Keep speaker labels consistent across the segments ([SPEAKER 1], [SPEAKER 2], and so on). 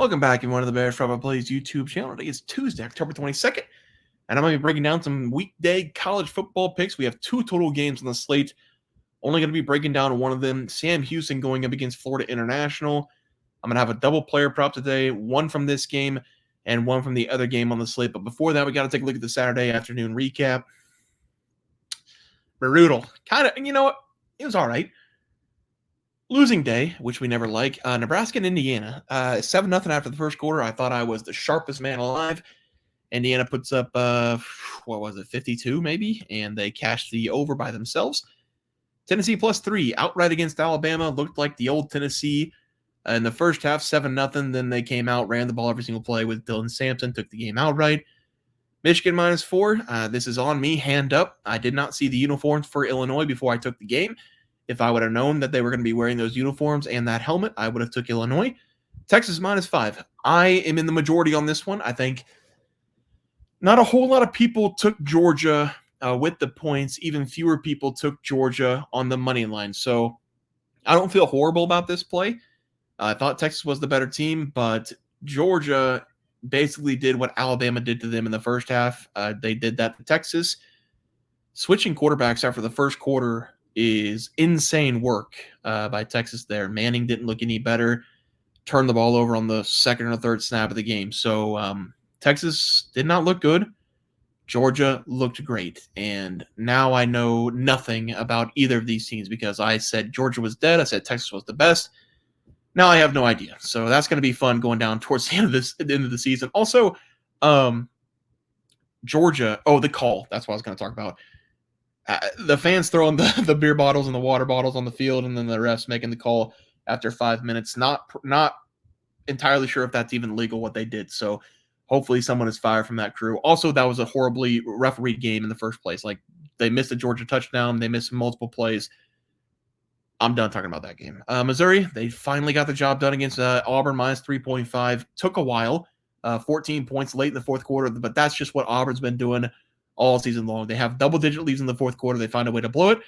[SPEAKER 1] Welcome back, everyone, to the Bears Travel Plays YouTube channel. Today is Tuesday, October 22nd, and I'm going to be breaking down some weekday college football picks. We have two total games on the slate. Only going to be breaking down one of them, Sam Houston going up against Florida International. I'm going to have a double player prop today, one from this game and one from the other game on the slate. But before that, we got to take a look at the Saturday afternoon recap. Brutal. Kind of, you know what? It was all right. Losing day, which we never like. Nebraska and Indiana. 7-0 after the first quarter. I thought I was the sharpest man alive. Indiana puts up, 52 maybe? And they cashed the over by themselves. Tennessee +3, outright against Alabama. Looked like the old Tennessee in the first half, 7-0. Then they came out, ran the ball every single play with Dylan Sampson, took the game outright. Michigan -4. This is on me, hand up. I did not see the uniforms for Illinois before I took the game. If I would have known that they were going to be wearing those uniforms and that helmet, I would have took Illinois. Texas -5. I am in the majority on this one. I think not a whole lot of people took Georgia with the points. Even fewer people took Georgia on the money line. So I don't feel horrible about this play. I thought Texas was the better team, but Georgia basically did what Alabama did to them in the first half. They did that to Texas. Switching quarterbacks after the first quarter is insane work by Texas there. Manning didn't look any better. Turned the ball over on the second or third snap of the game. So Texas did not look good. Georgia looked great. And now I know nothing about either of these teams because I said Georgia was dead. I said Texas was the best. Now I have no idea. So that's going to be fun going down towards the end of the season. Also, Georgia. Oh, the call. That's what I was going to talk about. The fans throwing the beer bottles and the water bottles on the field, and then the refs making the call after 5 minutes. Not entirely sure if that's even legal what they did. So hopefully someone is fired from that crew. Also, that was a horribly refereed game in the first place. Like, they missed a Georgia touchdown. They missed multiple plays. I'm done talking about that game. Missouri, they finally got the job done against Auburn -3.5. Took a while. 14 points late in the fourth quarter, but that's just what Auburn's been doing all season long. They have double-digit leads in the fourth quarter. They find a way to blow it.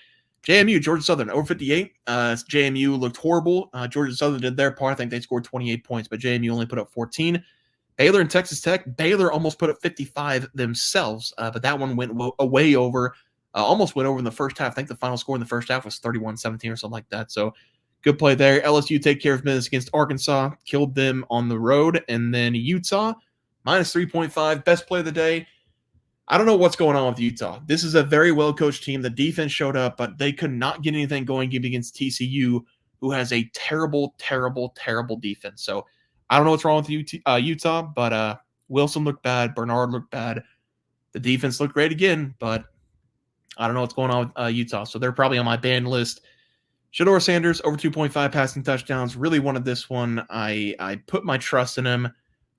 [SPEAKER 1] JMU, Georgia Southern, over 58. JMU looked horrible. Georgia Southern did their part. I think they scored 28 points, but JMU only put up 14. Baylor and Texas Tech. Baylor almost put up 55 themselves, but that one went way over. Almost went over in the first half. I think the final score in the first half was 31-17 or something like that. So good play there. LSU take care of business against Arkansas. Killed them on the road. And then Utah, -3.5. Best play of the day. I don't know what's going on with Utah. This is a very well-coached team. The defense showed up, but they could not get anything going against TCU, who has a terrible, terrible, terrible defense. So I don't know what's wrong with Utah, but Wilson looked bad. Bernard looked bad. The defense looked great again, but I don't know what's going on with Utah. So they're probably on my ban list. Shedeur Sanders, over 2.5 passing touchdowns. Really wanted this one. I put my trust in him.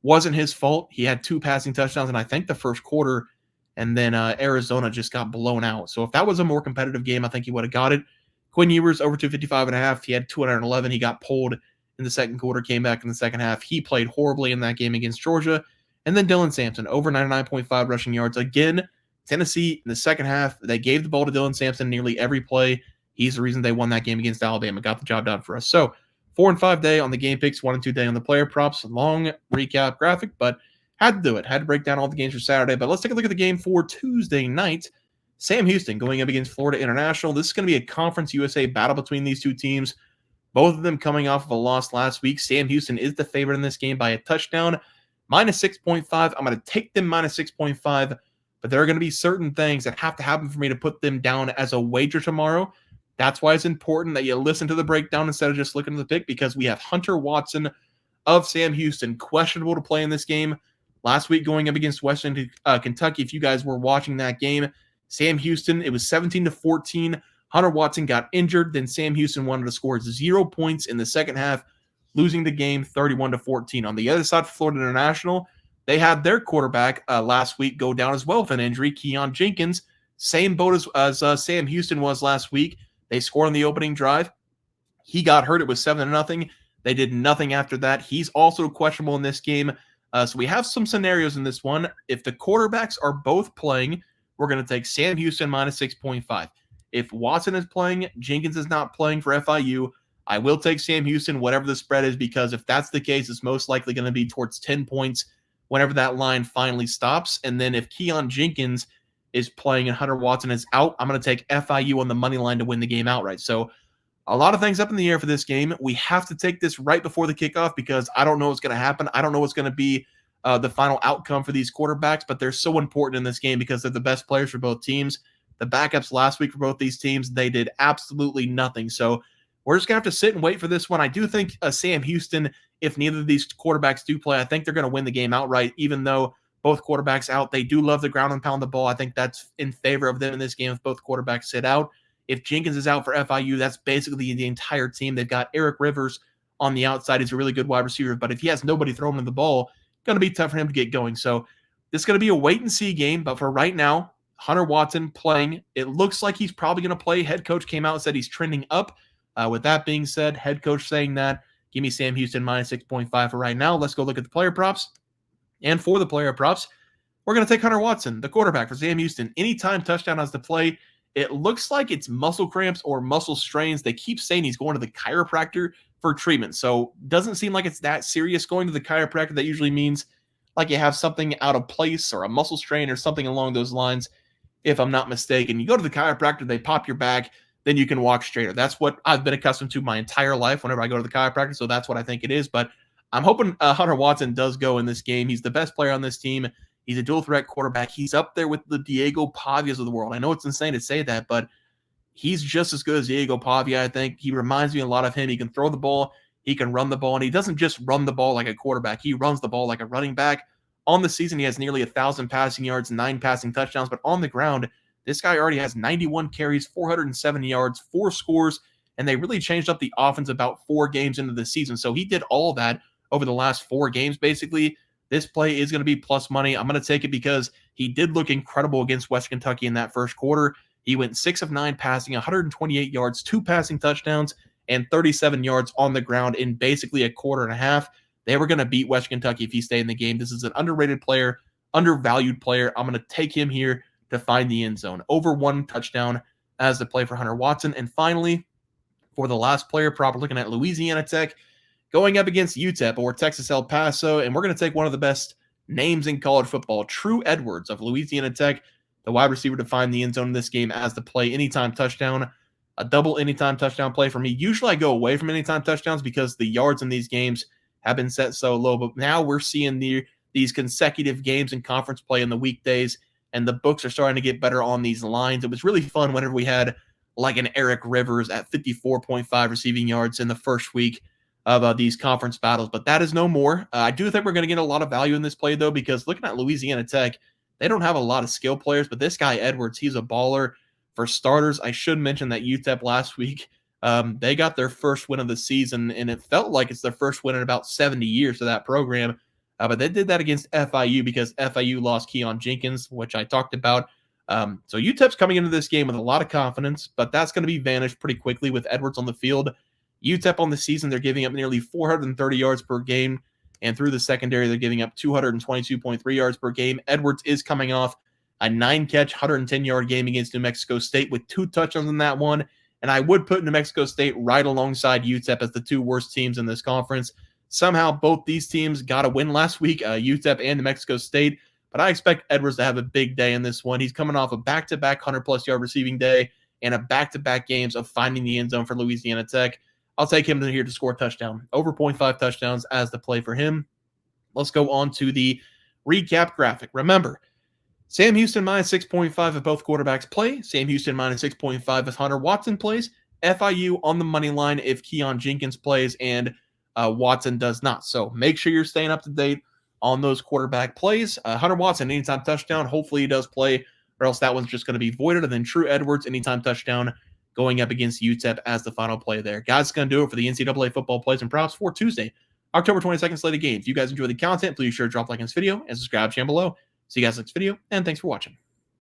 [SPEAKER 1] Wasn't his fault. He had 2 passing touchdowns, and I think the first quarter, and then Arizona just got blown out. So if that was a more competitive game, I think he would have got it. Quinn Ewers, over 255.5. He had 211. He got pulled in the second quarter, came back in the second half. He played horribly in that game against Georgia. And then Dylan Sampson, over 99.5 rushing yards. Again, Tennessee, in the second half, they gave the ball to Dylan Sampson nearly every play. He's the reason they won that game against Alabama. Got the job done for us. So 4 and 5 day on the game picks, 1 and 2 day on the player props. Long recap graphic, but had to do it. Had to break down all the games for Saturday. But let's take a look at the game for Tuesday night. Sam Houston going up against Florida International. This is going to be a Conference USA battle between these two teams. Both of them coming off of a loss last week. Sam Houston is the favorite in this game by a touchdown. -6.5. I'm going to take them -6.5. But there are going to be certain things that have to happen for me to put them down as a wager tomorrow. That's why it's important that you listen to the breakdown instead of just looking at the pick, because we have Hunter Watson of Sam Houston questionable to play in this game. Last week going up against Western Kentucky, if you guys were watching that game, Sam Houston, it was 17-14. Hunter Watson got injured. Then Sam Houston wanted to score 0 points in the second half, losing the game 31-14. On the other side for Florida International, they had their quarterback last week go down as well with an injury, Keon Jenkins. Same boat as Sam Houston was last week. They scored on the opening drive. He got hurt. It was 7-0. They did nothing after that. He's also questionable in this game. So we have some scenarios in this one. If the quarterbacks are both playing, we're going to take Sam Houston -6.5. If Watson is playing, Jenkins is not playing for FIU, I will take Sam Houston, whatever the spread is, because if that's the case, it's most likely going to be towards 10 points whenever that line finally stops. And then if Keon Jenkins is playing and Hunter Watson is out, I'm going to take FIU on the money line to win the game outright. So a lot of things up in the air for this game. We have to take this right before the kickoff because I don't know what's going to happen. I don't know what's going to be the final outcome for these quarterbacks, but they're so important in this game because they're the best players for both teams. The backups last week for both these teams, they did absolutely nothing. So we're just going to have to sit and wait for this one. I do think Sam Houston, if neither of these quarterbacks do play, I think they're going to win the game outright, even though both quarterbacks out. They do love the ground and pound the ball. I think that's in favor of them in this game if both quarterbacks sit out. If Jenkins is out for FIU, that's basically the entire team. They've got Eric Rivers on the outside. He's a really good wide receiver, but if he has nobody throwing him the ball, it's going to be tough for him to get going. So this is going to be a wait-and-see game, but for right now, Hunter Watson playing. It looks like he's probably going to play. Head coach came out and said he's trending up. With that being said, head coach saying that, give me Sam Houston minus 6.5 for right now. Let's go look at the player props. And for the player props, we're going to take Hunter Watson, the quarterback for Sam Houston. Anytime touchdown has to play. It looks like it's muscle cramps or muscle strains. They keep saying he's going to the chiropractor for treatment. So doesn't seem like it's that serious going to the chiropractor. That usually means like you have something out of place or a muscle strain or something along those lines, if I'm not mistaken. You go to the chiropractor, they pop your back, then you can walk straighter. That's what I've been accustomed to my entire life whenever I go to the chiropractor, so that's what I think it is. But I'm hoping Hunter Watson does go in this game. He's the best player on this team. He's a dual-threat quarterback. He's up there with the Diego Pavias of the world. I know it's insane to say that, but he's just as good as Diego Pavia, I think. He reminds me a lot of him. He can throw the ball. He can run the ball, and he doesn't just run the ball like a quarterback. He runs the ball like a running back. On the season, he has nearly 1,000 passing yards, 9 passing touchdowns, but on the ground, this guy already has 91 carries, 407 yards, 4 scores, and they really changed up the offense about 4 games into the season. So he did all that over the last 4 games, basically. This play is going to be plus money. I'm going to take it because he did look incredible against West Kentucky in that first quarter. He went 6 of 9 passing, 128 yards, 2 passing touchdowns, and 37 yards on the ground in basically a quarter and a half. They were going to beat West Kentucky if he stayed in the game. This is an underrated player, undervalued player. I'm going to take him here to find the end zone. Over 1 touchdown as the play for Hunter Watson. And finally, for the last player prop, we're looking at Louisiana Tech going up against UTEP or Texas El Paso. And we're going to take one of the best names in college football, True Edwards of Louisiana Tech, the wide receiver to find the end zone in this game as the play anytime touchdown. A double anytime touchdown play for me. Usually I go away from anytime touchdowns because the yards in these games have been set so low. But now we're seeing these consecutive games in conference play in the weekdays, and the books are starting to get better on these lines. It was really fun whenever we had like an Eric Rivers at 54.5 receiving yards in the first week of these conference battles. But that is no more. I do think we're going to get a lot of value in this play, though, because looking at Louisiana Tech, they don't have a lot of skill players, but this guy Edwards, he's a baller. For starters, I should mention that UTEP last week, they got their first win of the season, and it felt like it's their first win in about 70 years for that program. But they did that against FIU because FIU lost Keon Jenkins, which I talked about. So UTEP's coming into this game with a lot of confidence, but that's going to be vanished pretty quickly with Edwards on the field. UTEP on the season, they're giving up nearly 430 yards per game, and through the secondary, they're giving up 222.3 yards per game. Edwards is coming off a 9-catch, 110-yard game against New Mexico State with 2 touchdowns in that one. And I would put New Mexico State right alongside UTEP as the 2 worst teams in this conference. Somehow, both these teams got a win last week, UTEP and New Mexico State. But I expect Edwards to have a big day in this one. He's coming off a back-to-back 100-plus yard receiving day and a back-to-back games of finding the end zone for Louisiana Tech. I'll take him here to score a touchdown. Over 0.5 touchdowns as the play for him. Let's go on to the recap graphic. Remember, Sam Houston minus 6.5 if both quarterbacks play. Sam Houston minus 6.5 if Hunter Watson plays. FIU on the money line if Keon Jenkins plays and Watson does not. So make sure you're staying up to date on those quarterback plays. Hunter Watson, anytime touchdown. Hopefully he does play, or else that one's just going to be voided. And then True Edwards, anytime touchdown, going up against UTEP as the final play there. Guys, that's going to do it for the NCAA football plays and props for Tuesday, October 22nd slate of games. If you guys enjoy the content, please sure to drop a like on this video and subscribe to the channel below. See you guys next video, and thanks for watching.